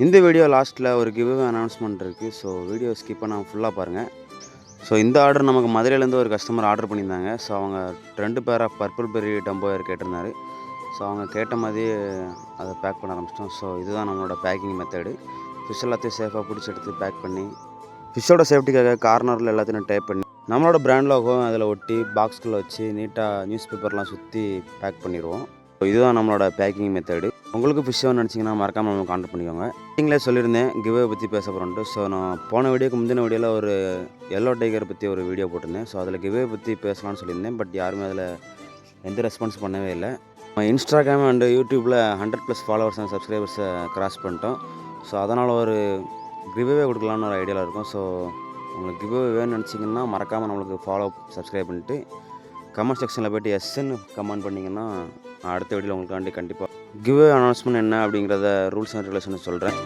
இந்த வீடியோ லாஸ்ட்டில் ஒரு கிவ்அவே அனௌன்ஸ்மெண்ட் இருக்குது. ஸோ வீடியோ ஸ்கிப் பண்ணாமல் ஃபுல்லாக பாருங்கள். ஸோ இந்த ஆர்டர் நமக்கு மதுரையிலேருந்து ஒரு கஸ்டமர் ஆர்டர் பண்ணியிருந்தாங்க. ஸோ அவங்க 2 பேர் ஆஃப் பர்பிள் பெர்ரி டம்போயர் கேட்டிருந்தாரு. ஸோ அவங்க கேட்ட மாதிரியே அதை பேக் பண்ண ஆரம்பிச்சிட்டோம். ஸோ இதுதான் நம்மளோட பேக்கிங் மெத்தடு. ஃபிஷ் எல்லாத்தையும் சேஃபாக பிடிச்சி எடுத்து பேக் பண்ணி ஃபிஷ்ஷோட சேஃப்டிக்காக கார்னரில் எல்லாத்தையும் டேப் பண்ணி நம்மளோட பிராண்ட் லோகோ அதில் ஒட்டி பாக்ஸ்குள்ளே வச்சு நீட்டாக நியூஸ் பேப்பர்லாம் சுற்றி பேக் பண்ணிடுவோம். ஸோ இதுதான் நம்மளோட பேக்கிங் மெத்தடு. உங்களுக்கு ஃபிஷ் வேணும்னு நினச்சிங்கன்னா மறக்காமல் நம்ம கான்டாக்ட் பண்ணிக்கோங்க. நீங்களே சொல்லியிருந்தேன் கிவ்அவே பற்றி பேச போகிறோன்ட்டு. ஸோ நான் போன வீடியோக்கு முந்தின வீடியோவில் ஒரு எல்லோ டைகர் பற்றி ஒரு வீடியோ போட்டிருந்தேன். ஸோ அதில் கிவ்அவே பற்றி பேசலாம்னு சொல்லியிருந்தேன். பட் யாருமே அதில் எந்த ரெஸ்பான்ஸ் பண்ணவே இல்லை. இன்ஸ்டாகிராம் அண்டு யூடியூப்பில் 100+ ஃபாலோவர்ஸ் அண்ட் சப்ஸ்கிரைபர்ஸை கிராஸ் பண்ணிட்டோம். ஸோ அதனால் ஒரு கிவ்அவே கொடுக்கலான்னு ஒரு ஐடியாவில் இருக்கும். ஸோ உங்களுக்கு கிவ்அவே வேணும்னு நினச்சிங்கன்னா மறக்காமல் நம்மளுக்கு ஃபாலோ சப்ஸ்கிரைப் பண்ணிட்டு கமெண்ட் செக்ஷனில் போய்ட்டு எஸ்ன்னு கமெண்ட் பண்ணிங்கன்னா நான் அடுத்த வீடியோவில் உங்களுக்காண்டி கண்டிப்பாக கிவ்அவே அனௌன்ஸ்மெண்ட் என்ன அப்படிங்கிறத ரூல்ஸ் அண்ட் ரெகுலேஷன் சொல்கிறேன்.